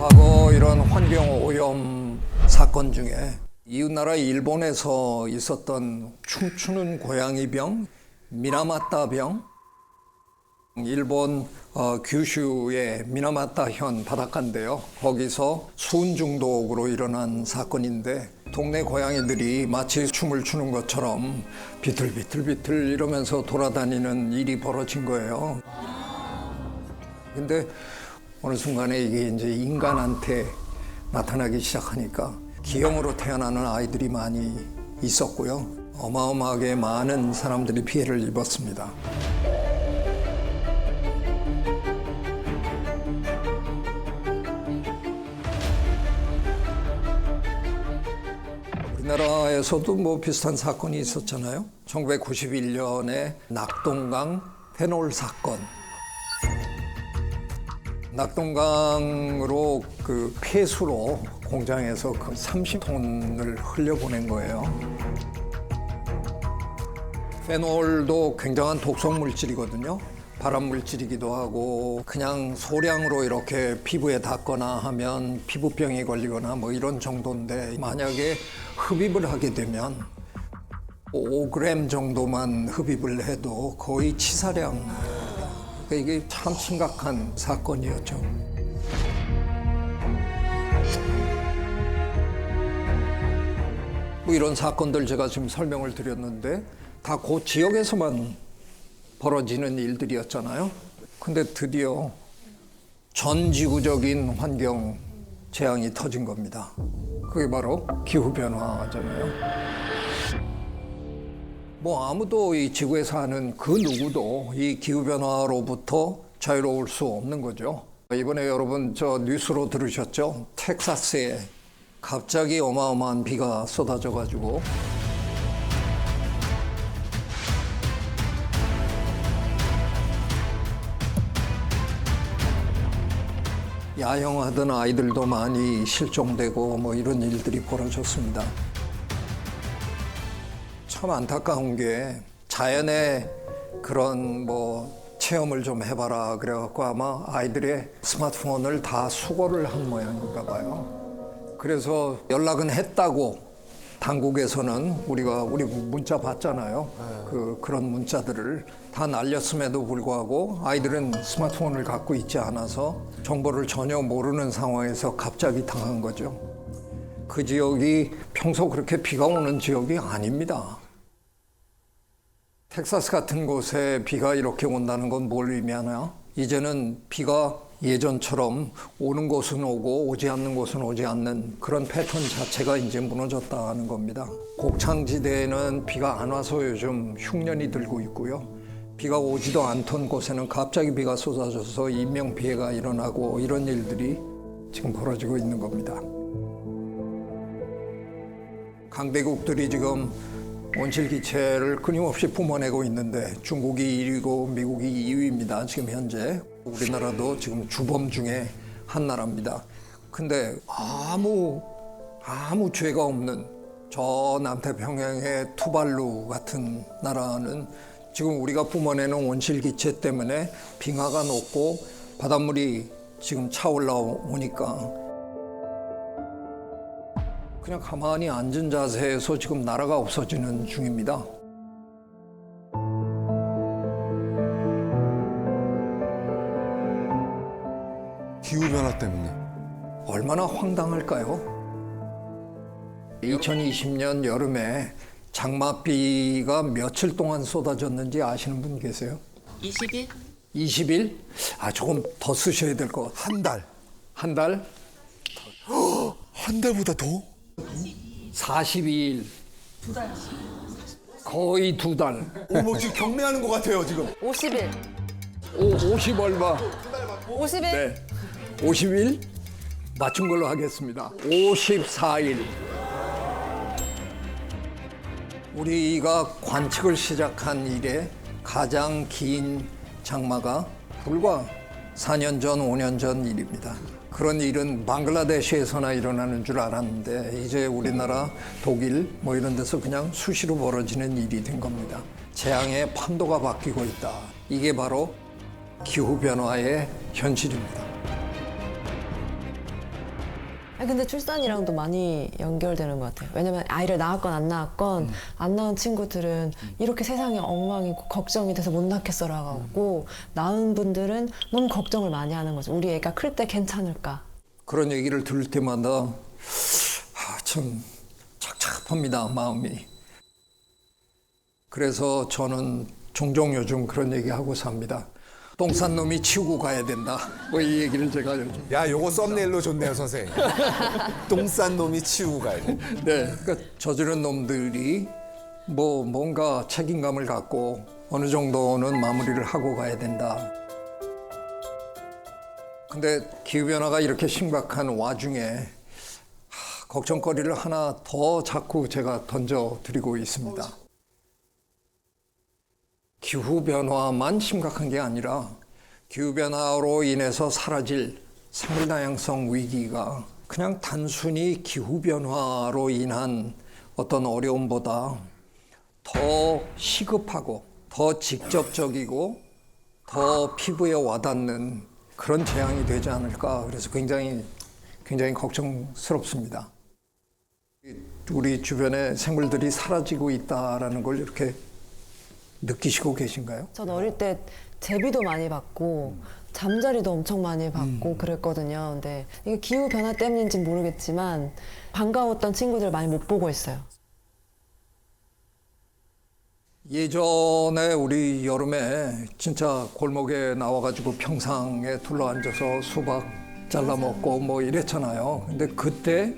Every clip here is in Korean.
과거 이런 환경 오염 사건 중에 이웃나라 일본에서 있었던 춤추는 고양이병, 미나마타병, 일본 규슈의 미나마타현 바닷가인데요. 거기서 수은 중독으로 일어난 사건인데 동네 고양이들이 마치 춤을 추는 것처럼 비틀비틀비틀 이러면서 돌아다니는 일이 벌어진 거예요. 근데 어느 순간에 이게 이제 인간한테 나타나기 시작하니까 기형으로 태어나는 아이들이 많이 있었고요. 어마어마하게 많은 사람들이 피해를 입었습니다. 우리나라에서도 뭐 비슷한 사건이 있었잖아요. 1991년에 낙동강 페놀 사건. 낙동강으로 그 폐수로 공장에서 그 30톤을 흘려보낸 거예요. 페놀도 굉장한 독성 물질이거든요. 발암 물질이기도 하고 그냥 소량으로 이렇게 피부에 닿거나 하면 피부병이 걸리거나 뭐 이런 정도인데 만약에 흡입을 하게 되면 5g 정도만 흡입을 해도 거의 치사량. 이게 참 심각한 사건이었죠. 뭐 이런 사건들 제가 지금 설명을 드렸는데 다 그 지역에서만 벌어지는 일들이었잖아요. 근데 드디어 전 지구적인 환경 재앙이 터진 겁니다. 그게 바로 기후변화잖아요. 뭐 아무도 이 지구에 사는 그 누구도 이 기후변화로부터 자유로울 수 없는 거죠. 이번에 여러분 저 뉴스로 들으셨죠? 텍사스에 갑자기 어마어마한 비가 쏟아져가지고 야영하던 아이들도 많이 실종되고 뭐 이런 일들이 벌어졌습니다. 참 안타까운 게 자연의 그런 뭐 체험을 좀 해봐라 그래갖고 아마 아이들의 스마트폰을 다 수거를 한 모양인가 봐요. 그래서 연락은 했다고 당국에서는 우리 문자 받잖아요. 그런 문자들을 다 날렸음에도 불구하고 아이들은 스마트폰을 갖고 있지 않아서 정보를 전혀 모르는 상황에서 갑자기 당한 거죠. 그 지역이 평소 그렇게 비가 오는 지역이 아닙니다. 텍사스 같은 곳에 비가 이렇게 온다는 건 뭘 의미하나? 이제는 비가 예전처럼 오는 곳은 오고 오지 않는 곳은 오지 않는 그런 패턴 자체가 이제 무너졌다는 겁니다. 곡창지대에는 비가 안 와서 요즘 흉년이 들고 있고요. 비가 오지도 않던 곳에는 갑자기 비가 쏟아져서 인명피해가 일어나고 이런 일들이 지금 벌어지고 있는 겁니다. 강대국들이 지금 온실기체를 끊임없이 뿜어내고 있는데 중국이 1위고 미국이 2위입니다. 지금 현재. 우리나라도 지금 주범 중에 한 나라입니다. 근데 아무 죄가 없는 저 남태평양의 투발루 같은 나라는 지금 우리가 뿜어내는 온실기체 때문에 빙하가 녹고 바닷물이 지금 차올라오니까 그냥 가만히 앉은 자세에서 지금 나라가 없어지는 중입니다. 기후변화 때문에. 얼마나 황당할까요? 2020년 여름에 장맛비가 며칠 동안 쏟아졌는지 아시는 분 계세요? 20일? 20일? 조금 더 쓰셔야 될 것 같아요. 한 달. 한 달? 한 달보다 더? 42일. 거의 2달. 어머, 지금 경매하는 것 같아요, 지금. 50일. 50 얼마? 50일? 네. 50일? 맞춘 걸로 하겠습니다. 54일. 우리가 관측을 시작한 이래 가장 긴 장마가 불과 4년 전, 5년 전 일입니다. 그런 일은 방글라데시에서나 일어나는 줄 알았는데 이제 우리나라, 독일 뭐 이런 데서 그냥 수시로 벌어지는 일이 된 겁니다. 재앙의 판도가 바뀌고 있다. 이게 바로 기후변화의 현실입니다. 아니, 근데 출산이랑도 많이 연결되는 것 같아요. 왜냐면 아이를 낳았건 안 낳았건 안 낳은 친구들은 이렇게 세상이 엉망이고 걱정이 돼서 못 낳겠어라고 낳은 분들은 너무 걱정을 많이 하는 거죠. 우리 애가 클 때 괜찮을까? 그런 얘기를 들을 때마다 참 착잡합니다, 마음이. 그래서 저는 종종 요즘 그런 얘기하고 삽니다. 똥 싼 놈이 치우고 가야 된다. 뭐 이 얘기를 제가 요즘. 야, 요거 썸네일로 좋네요, 선생님. 똥 싼 놈이 치우고 가야 돼. 네, 그러니까 저지른 놈들이 뭐 뭔가 책임감을 갖고 어느 정도는 마무리를 하고 가야 된다. 근데 기후변화가 이렇게 심각한 와중에 걱정거리를 하나 더 자꾸 제가 던져드리고 있습니다. 기후변화만 심각한 게 아니라 기후변화로 인해서 사라질 생물다양성 위기가 그냥 단순히 기후변화로 인한 어떤 어려움보다 더 시급하고 더 직접적이고 더 피부에 와닿는 그런 재앙이 되지 않을까. 그래서 굉장히 걱정스럽습니다. 우리 주변에 생물들이 사라지고 있다라는 걸 이렇게 느끼시고 계신가요? 전 어릴 때 제비도 많이 봤고 잠자리도 엄청 많이 봤고 그랬거든요. 근데 이게 기후 변화 때문인지 모르겠지만 반가웠던 친구들 많이 못 보고 있어요. 예전에 우리 여름에 진짜 골목에 나와가지고 평상에 둘러앉아서 수박 잘라 먹고 뭐 이랬잖아요. 근데 그때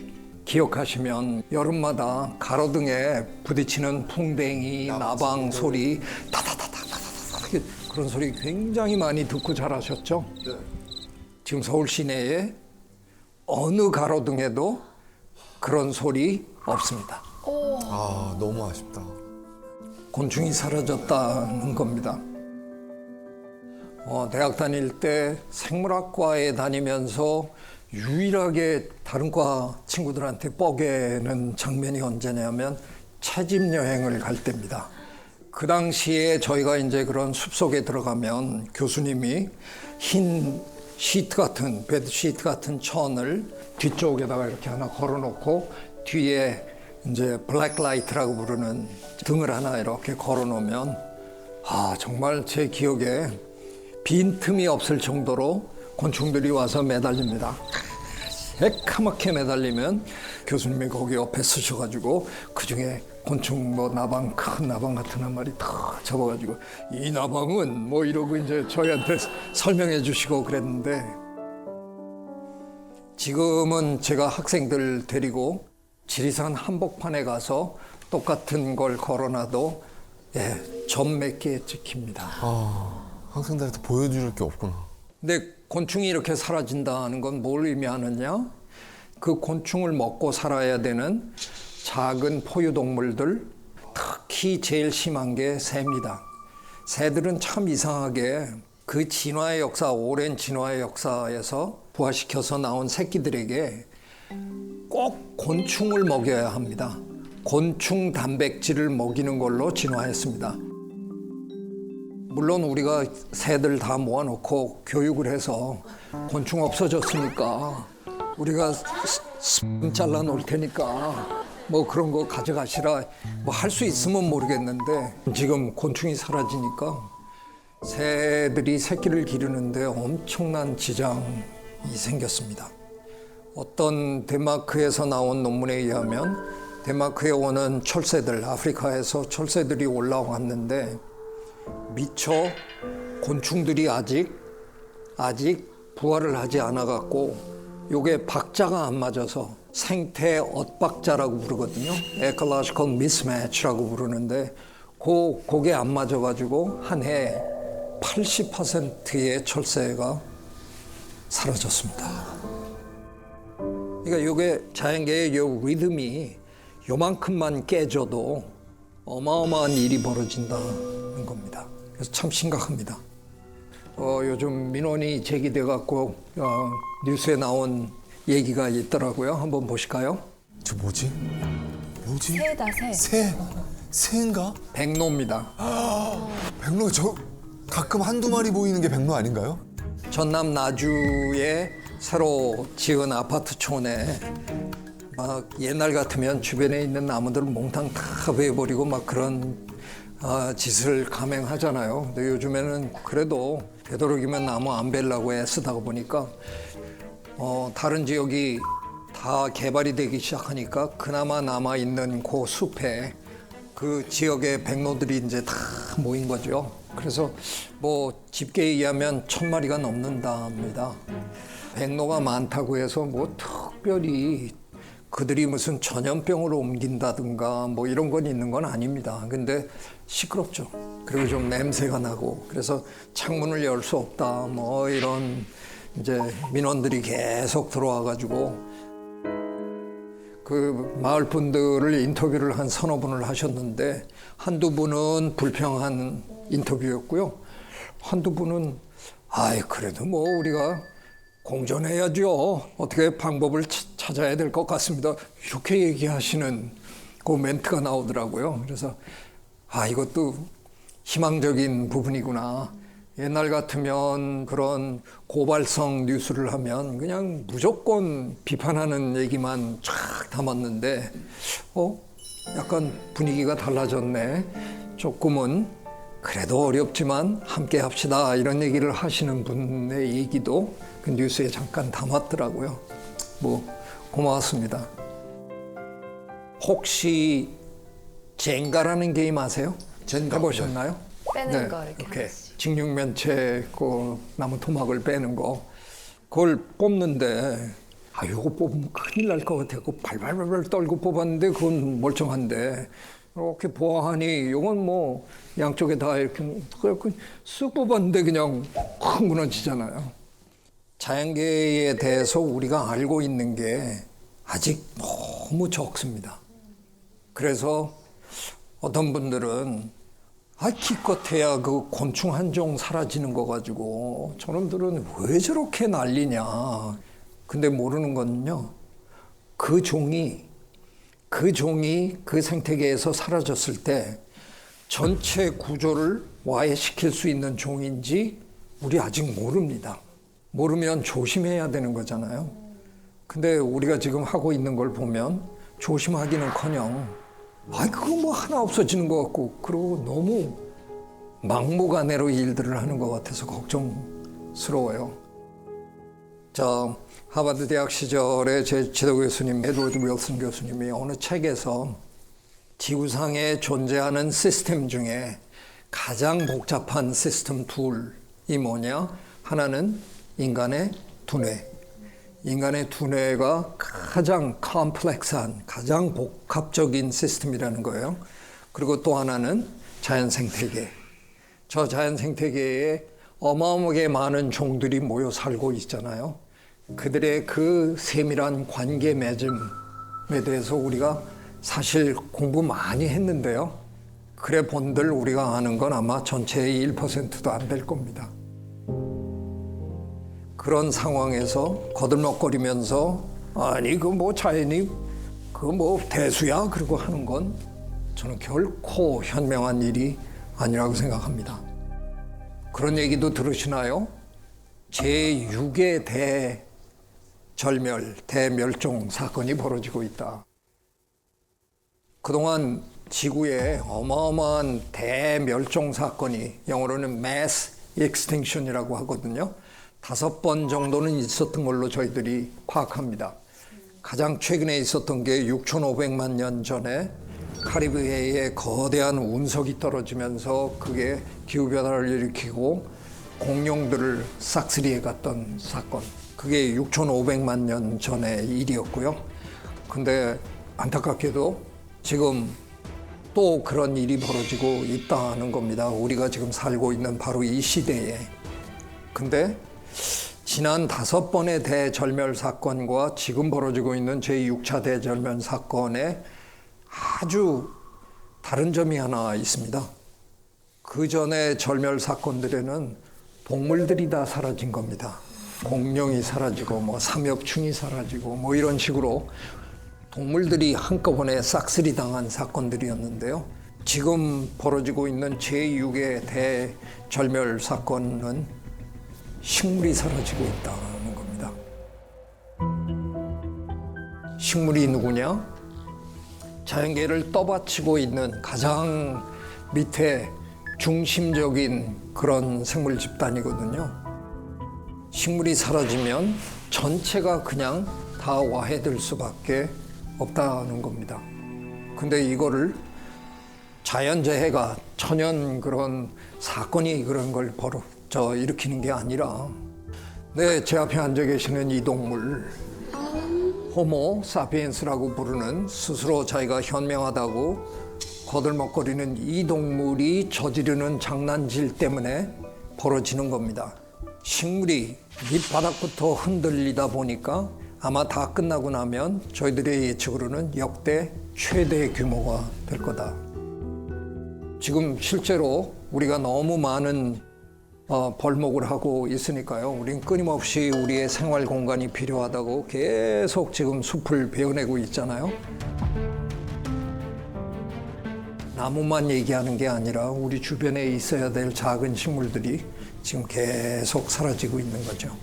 기억하시면 여름마다 가로등에 부딪히는 풍뎅이, 나방 소리, 타다다다다다다 그런 소리 굉장히 많이 듣고 자라셨죠? 지금 서울 시내에 어느 가로등에도 그런 소리 없습니다. 아, 너무 아쉽다. 곤충이 사라졌다는 겁니다. 대학 다닐 때 생물학과에 다니면서 유일하게 다른 과 친구들한테 뻐개는 장면이 언제냐면 채집 여행을 갈 때입니다. 그 당시에 저희가 이제 그런 숲속에 들어가면 교수님이 흰 시트 같은, 베드시트 같은 천을 뒤쪽에다가 이렇게 하나 걸어놓고 뒤에 이제 블랙라이트라고 부르는 등을 하나 이렇게 걸어놓으면 정말 제 기억에 빈틈이 없을 정도로 곤충들이 와서 매달립니다. 새카맣게 매달리면 교수님이 거기 옆에 서셔가지고 그중에 곤충 뭐 나방, 큰 나방 같은 한 마리 탁 잡아가지고 이 나방은 뭐 이러고 이제 저희한테 설명해 주시고 그랬는데 지금은 제가 학생들 데리고 지리산 한복판에 가서 똑같은 걸 걸어놔도 점 몇 개 찍힙니다. 학생들한테 보여줄 게 없구나. 근데 곤충이 이렇게 사라진다는 건 뭘 의미하느냐? 그 곤충을 먹고 살아야 되는 작은 포유동물들, 특히 제일 심한 게 새입니다. 새들은 참 이상하게 그 진화의 역사, 오랜 진화의 역사에서 부화시켜서 나온 새끼들에게 꼭 곤충을 먹여야 합니다. 곤충 단백질을 먹이는 걸로 진화했습니다. 물론 우리가 새들 다 모아놓고 교육을 해서 곤충 없어졌으니까 우리가 잘라 놓을 테니까 뭐 그런 거 가져가시라 뭐 할 수 있으면 모르겠는데 지금 곤충이 사라지니까 새들이 새끼를 기르는데 엄청난 지장이 생겼습니다. 어떤 덴마크에서 나온 논문에 의하면 덴마크에 오는 철새들, 아프리카에서 철새들이 올라왔는데 미처 곤충들이 아직 부화를 하지 않아 갖고 요게 박자가 안 맞아서 생태 엇박자라고 부르거든요. Ecological mismatch라고 부르는데 그게 안 맞아 가지고 한 해 80%의 철새가 사라졌습니다. 그러니까 요게 자연계의 요 리듬이 요만큼만 깨져도 어마어마한 일이 벌어진다는 겁니다. 그래서 참 심각합니다. 요즘 민원이 제기돼 갖고 뉴스에 나온 얘기가 있더라고요. 한번 보실까요? 저 뭐지? 새다, 새. 새인가? 백로입니다. 백로, 저 가끔 한두 마리 보이는 게 백로 아닌가요? 전남 나주에 새로 지은 아파트촌에 막 옛날 같으면 주변에 있는 나무들 몽땅 다 베어버리고 막 그런 짓을 감행하잖아요. 근데 요즘에는 그래도 되도록이면 나무 안 베려고 애쓰다가 보니까 다른 지역이 다 개발이 되기 시작하니까 그나마 남아있는 그 숲에 그 지역의 백로들이 이제 다 모인 거죠. 그래서 뭐 집계에 의하면 1000마리가 넘는다 합니다. 백로가 많다고 해서 뭐 특별히 그들이 무슨 전염병을 옮긴다든가 뭐 이런 건 있는 건 아닙니다. 근데 시끄럽죠. 그리고 좀 냄새가 나고 그래서 창문을 열 수 없다 뭐 이런 이제 민원들이 계속 들어와 가지고 그 마을 분들을 인터뷰를 한 서너 분을 하셨는데 한두 분은 불평한 인터뷰였고요. 한두 분은 그래도 뭐 우리가 공존해야죠. 어떻게 방법을 찾아야 될 것 같습니다. 이렇게 얘기하시는 그 멘트가 나오더라고요. 그래서 이것도 희망적인 부분이구나. 옛날 같으면 그런 고발성 뉴스를 하면 그냥 무조건 비판하는 얘기만 쫙 담았는데 약간 분위기가 달라졌네. 조금은 그래도 어렵지만 함께 합시다 이런 얘기를 하시는 분의 얘기도 그 뉴스에 잠깐 담았더라고요. 뭐 고마웠습니다. 혹시 젠가라는 게임 아세요? 해보셨나요? 빼는 거 이렇게 오케이. 하나씩. 직육면체 그 나무 토막을 빼는 거 그걸 뽑는데 이거 뽑으면 큰일 날 것 같아서 발발발 떨고 뽑았는데 그건 멀쩡한데 이렇게 보아하니 이건 뭐 양쪽에 다 이렇게 쓱 뽑았는데 그냥 확 무너지잖아요. 자연계에 대해서 우리가 알고 있는 게 아직 너무 적습니다. 그래서 어떤 분들은 기껏해야 그 곤충 한 종 사라지는 거 가지고 저놈들은 왜 저렇게 난리냐. 근데 모르는 건요. 그 종이 그 생태계에서 사라졌을 때 전체 구조를 와해시킬 수 있는 종인지 우리 아직 모릅니다. 모르면 조심해야 되는 거잖아요. 근데 우리가 지금 하고 있는 걸 보면 조심하기는커녕 그거 뭐 하나 없어지는 것 같고 그리고 너무 막무가내로 일들을 하는 것 같아서 걱정스러워요. 하버드 대학 시절에 제 지도 교수님 에드워드 윌슨 교수님이 어느 책에서 지구상에 존재하는 시스템 중에 가장 복잡한 시스템 둘이 뭐냐? 하나는 인간의 두뇌. 인간의 두뇌가 가장 컴플렉스한, 가장 복합적인 시스템이라는 거예요. 그리고 또 하나는 자연 생태계. 저 자연 생태계에 어마어마하게 많은 종들이 모여 살고 있잖아요. 그들의 그 세밀한 관계 맺음에 대해서 우리가 사실 공부 많이 했는데요. 그래 본들 우리가 아는 건 아마 전체의 1%도 안 될 겁니다. 그런 상황에서 거들먹거리면서 그 뭐 자연이 그 뭐 대수야 그러고 하는 건 저는 결코 현명한 일이 아니라고 생각합니다. 그런 얘기도 들으시나요? 제6의 대멸종 사건이 벌어지고 있다. 그동안 지구에 어마어마한 대멸종 사건이 영어로는 mass extinction이라고 하거든요. 5번 정도는 있었던 걸로 저희들이 파악합니다. 가장 최근에 있었던 게 6,500만 년 전에 카리브해에 거대한 운석이 떨어지면서 그게 기후변화를 일으키고 공룡들을 싹쓸이해 갔던 사건. 그게 6,500만 년 전의 일이었고요. 근데 안타깝게도 지금 또 그런 일이 벌어지고 있다는 겁니다. 우리가 지금 살고 있는 바로 이 시대에. 근데 지난 5번의 대절멸 사건과 지금 벌어지고 있는 제6차 대절멸 사건에 아주 다른 점이 하나 있습니다. 그 전에 절멸 사건들에는 동물들이 다 사라진 겁니다. 공룡이 사라지고 뭐 삼엽충이 사라지고 뭐 이런 식으로 동물들이 한꺼번에 싹쓸이 당한 사건들이었는데요. 지금 벌어지고 있는 제6의 대절멸 사건은 식물이 사라지고 있다는 겁니다. 식물이 누구냐? 자연계를 떠받치고 있는 가장 밑에 중심적인 그런 생물 집단이거든요. 식물이 사라지면 전체가 그냥 다 와해될 수밖에 없다는 겁니다. 근데 이거를 자연재해가 천연 그런 사건이 그런 걸 일으키는 게 아니라 제 앞에 앉아 계시는 이 동물 호모 사피엔스라고 부르는 스스로 자기가 현명하다고 거들먹거리는 이 동물이 저지르는 장난질 때문에 벌어지는 겁니다. 식물이 밑바닥부터 흔들리다 보니까 아마 다 끝나고 나면 저희들의 예측으로는 역대 최대 규모가 될 거다. 지금 실제로 우리가 너무 많은 벌목을 하고 있으니까요. 우린 끊임없이 우리의 생활 공간이 필요하다고 계속 지금 숲을 베어내고 있잖아요. 나무만 얘기하는 게 아니라 우리 주변에 있어야 될 작은 식물들이 지금 계속 사라지고 있는 거죠.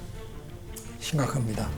심각합니다.